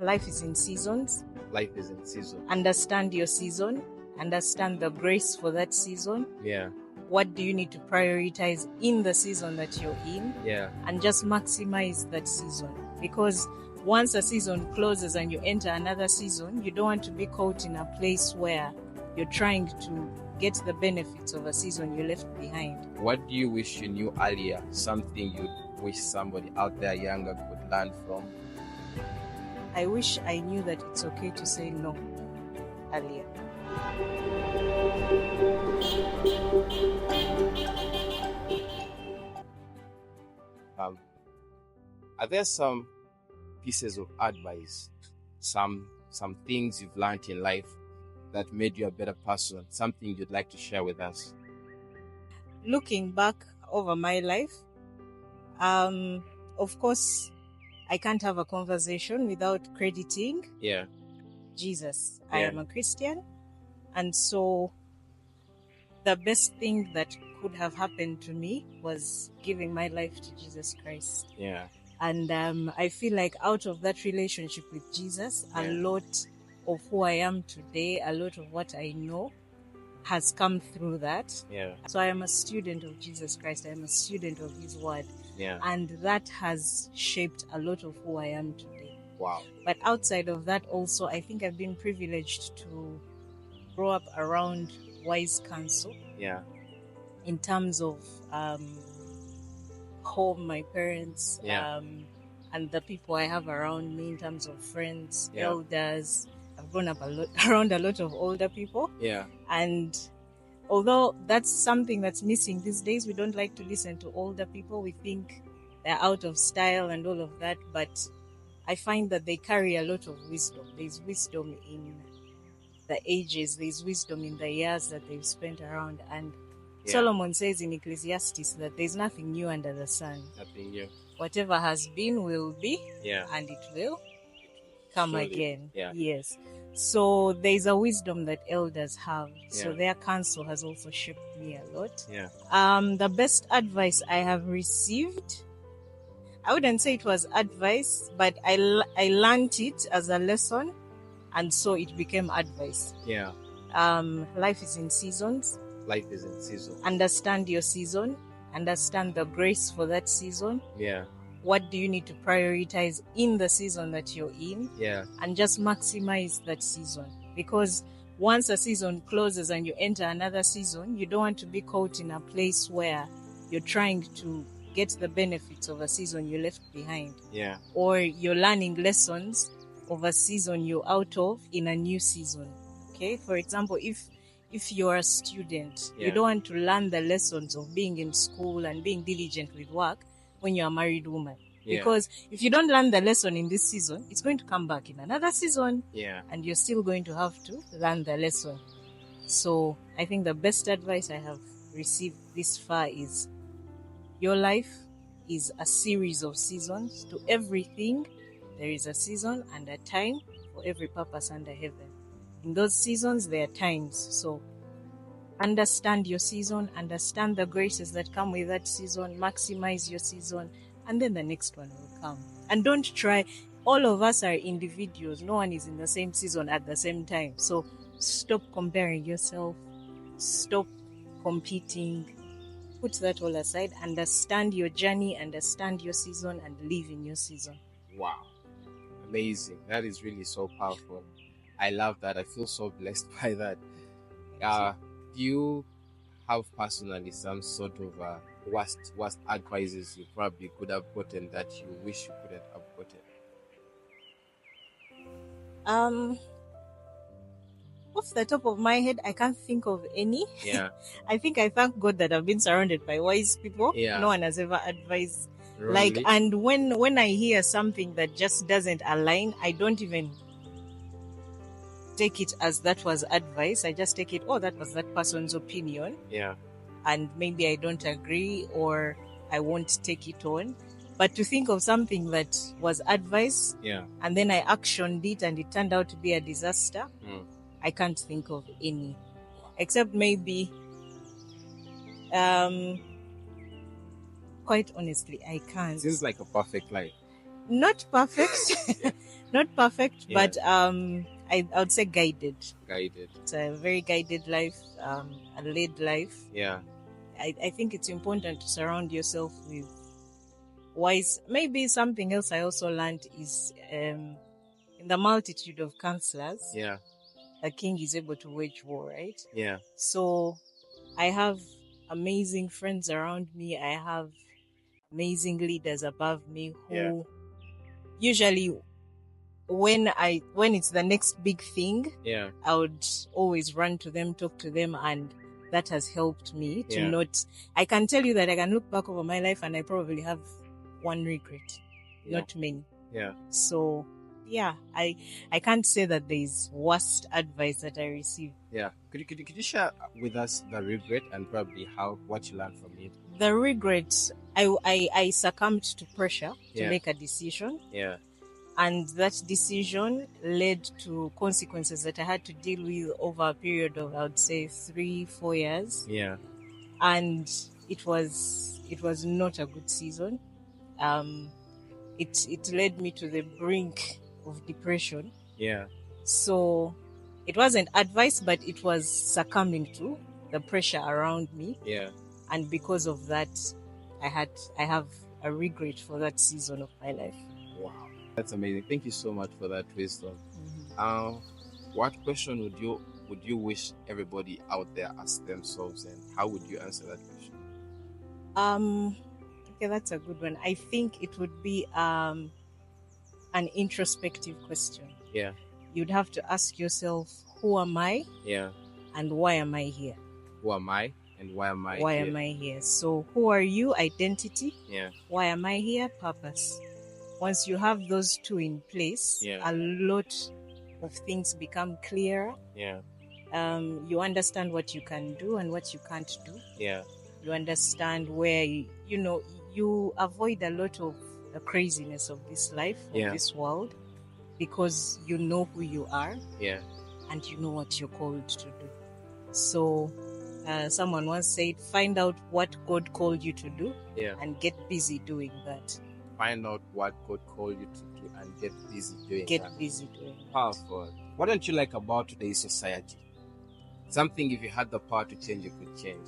Life is in seasons. Life is in season. Understand your season. Understand the grace for that season. Yeah. What do you need to prioritize in the season that you're in? Yeah. And just maximize that season. Because once a season closes and you enter another season, you don't want to be caught in a place where you're trying to get the benefits of a season you left behind. What do you wish you knew earlier? Something you wish somebody out there younger could learn from? I wish I knew that it's okay to say no earlier. Are there some pieces of advice, some things you've learned in life that made you a better person, something you'd like to share with us? Looking back over my life, of course, I can't have a conversation without crediting Jesus. I am a Christian, and so the best thing that could have happened to me was giving my life to Jesus Christ. And I feel like out of that relationship with Jesus, a lot of who I am today, a lot of what I know has come through that. So I am a student of Jesus Christ. I am a student of His Word. And that has shaped a lot of who I am today. Wow. But outside of that also, I think I've been privileged to grow up around wise counsel. In terms of home, my parents, and the people I have around me in terms of friends, elders. I've grown up around a lot of older people. And although that's something that's missing these days, we don't like to listen to older people. We think they're out of style and all of that. But I find that they carry a lot of wisdom. There's wisdom in the ages. There's wisdom in the years that they've spent around. And Solomon says in Ecclesiastes that there's nothing new under the sun. Nothing new. Whatever has been will be, and it will come again. Yes. So there's a wisdom that elders have. So their counsel has also shaped me a lot. The best advice I have received, I wouldn't say it was advice, but I learned it as a lesson, and so it became advice. Life is in seasons. Life is in season. Understand your season. Understand the grace for that season. What do you need to prioritize in the season that you're in? And just maximize that season. Because once a season closes and you enter another season, you don't want to be caught in a place where you're trying to get the benefits of a season you left behind. Or you're learning lessons of a season you're out of in a new season. Okay? For example, if you're a student, you don't want to learn the lessons of being in school and being diligent with work when you're a married woman. Because if you don't learn the lesson in this season, it's going to come back in another season. And you're still going to have to learn the lesson. So I think the best advice I have received this far is your life is a series of seasons. To everything, there is a season and a time for every purpose under heaven. In those seasons, there are times. So understand your season, understand the graces that come with that season, maximize your season, and then the next one will come. And don't try, all of us are individuals. No one is in the same season at the same time. So stop comparing yourself, stop competing, put that all aside, understand your journey, understand your season, and live in your season. Wow. Amazing. That is really so powerful. I love that. I feel so blessed by that. Do you have personally some sort of worst advices you probably could have gotten that you wish you couldn't have gotten? Off the top of my head, I can't think of any. I think I thank God that I've been surrounded by wise people. No one has ever advised. Really? And when I hear something that just doesn't align, I don't even take it as that was advice. I just take it, that was that person's opinion. And maybe I don't agree or I won't take it on. But to think of something that was advice and then I actioned it and it turned out to be a disaster, I can't think of any. Except maybe, quite honestly, I can't. Seems like a perfect life. Not perfect, Not perfect, but I would say guided. Guided. It's a very guided life, a led life. Yeah. I think it's important to surround yourself with wise. Maybe something else I also learned is in the multitude of counselors, a king is able to wage war, right? Yeah. So I have amazing friends around me. I have amazing leaders above me who usually when it's the next big thing, I would always run to them, talk to them, and that has helped me to not. I can tell you that I can look back over my life and I probably have one regret, not many. Yeah. So yeah, I can't say that there is worst advice that I received. Yeah. Could you share with us the regret and probably what you learned from it? The regret, I succumbed to pressure to make a decision. Yeah. And that decision led to consequences that I had to deal with over a period of, I would say, 3-4 years. Yeah. And it was not a good season. It led me to the brink of depression. Yeah. So it wasn't advice, but it was succumbing to the pressure around me. Yeah. And because of that, I have a regret for that season of my life. Wow. That's amazing. Thank you so much for that wisdom. Mm-hmm. What question would you wish everybody out there ask themselves, and how would you answer that question? Okay, that's a good one. I think it would be an introspective question. Yeah. You'd have to ask yourself, who am I? Yeah. And why am I here? Who am I? And why am I here? Why am I here? So who are you? Identity. Yeah. Why am I here? Purpose. Once you have those two in place, a lot of things become clearer. Yeah. You understand what you can do and what you can't do. Yeah. You understand where, you avoid a lot of the craziness of this life, of this world, because you know who you are. Yeah. And you know what you're called to do. So, someone once said, find out what God called you to do and get busy doing that. Find out what God called you to do and get busy doing that. Get busy doing that. Powerful. What don't you like about today's society? Something, if you had the power to change, you could change.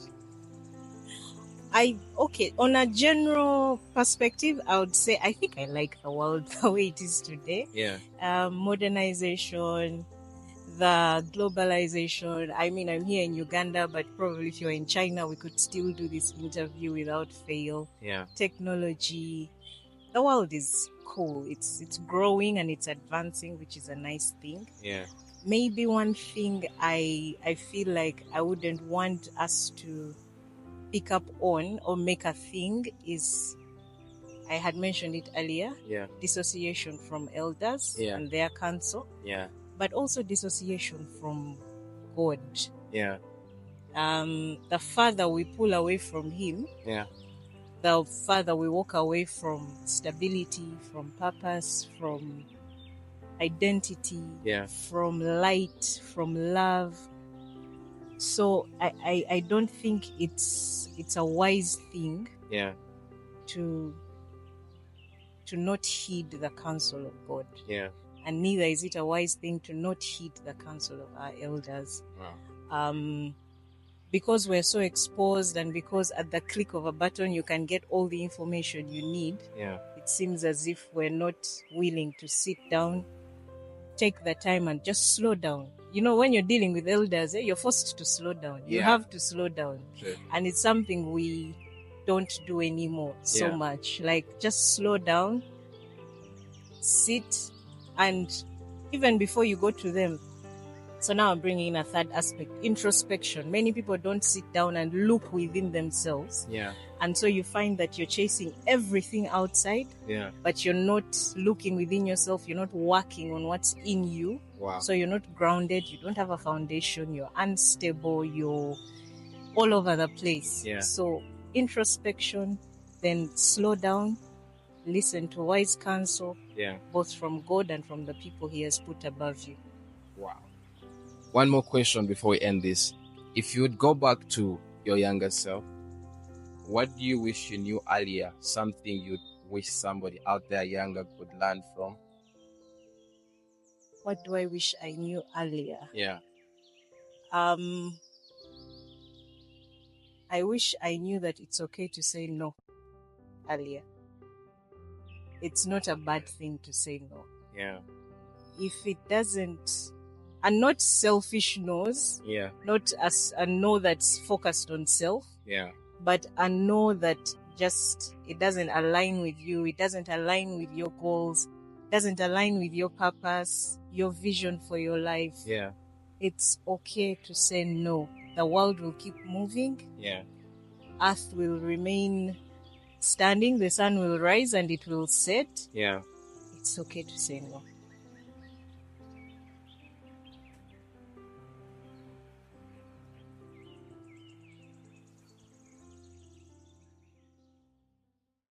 On a general perspective, I would say I think I like the world the way it is today. Yeah. Modernization, the globalization. I mean, I'm here in Uganda, but probably if you're in China, we could still do this interview without fail. Yeah. Technology. The world is cool. It's growing and it's advancing, which is a nice thing. Yeah. Maybe one thing I feel like I wouldn't want us to pick up on or make a thing is, I had mentioned it earlier, dissociation from elders and their counsel. Yeah. But also dissociation from God. Yeah. The farther we pull away from Him, the farther we walk away from stability, from purpose, from identity, from light, from love. So I don't think it's a wise thing to not heed the counsel of God. Yeah. And neither is it a wise thing to not heed the counsel of our elders. Wow. Because we're so exposed, and because at the click of a button you can get all the information you need, it seems as if we're not willing to sit down, take the time and just slow down. When you're dealing with elders, you're forced to slow down. You have to slow down. Sure. And it's something we don't do anymore so much. Like, just slow down, sit, and even before you go to them. So now I'm bringing in a third aspect, introspection. Many people don't sit down and look within themselves. Yeah. And so you find that you're chasing everything outside, but you're not looking within yourself. You're not working on what's in you. Wow. So you're not grounded. You don't have a foundation. You're unstable. You're all over the place. Yeah. So introspection, then slow down, listen to wise counsel, both from God and from the people He has put above you. Wow. One more question before we end this. If you would go back to your younger self, what do you wish you knew earlier? Something you'd wish somebody out there younger could learn from? What do I wish I knew earlier? Yeah. I wish I knew that it's okay to say no earlier. It's not a bad thing to say no. Yeah. If it doesn't, and not selfish no's. Yeah. Not as a no that's focused on self. Yeah. But a no that just, it doesn't align with you. It doesn't align with your goals. It doesn't align with your purpose, your vision for your life. Yeah. It's okay to say no. The world will keep moving. Yeah. Earth will remain standing. The sun will rise and it will set. Yeah. It's okay to say no.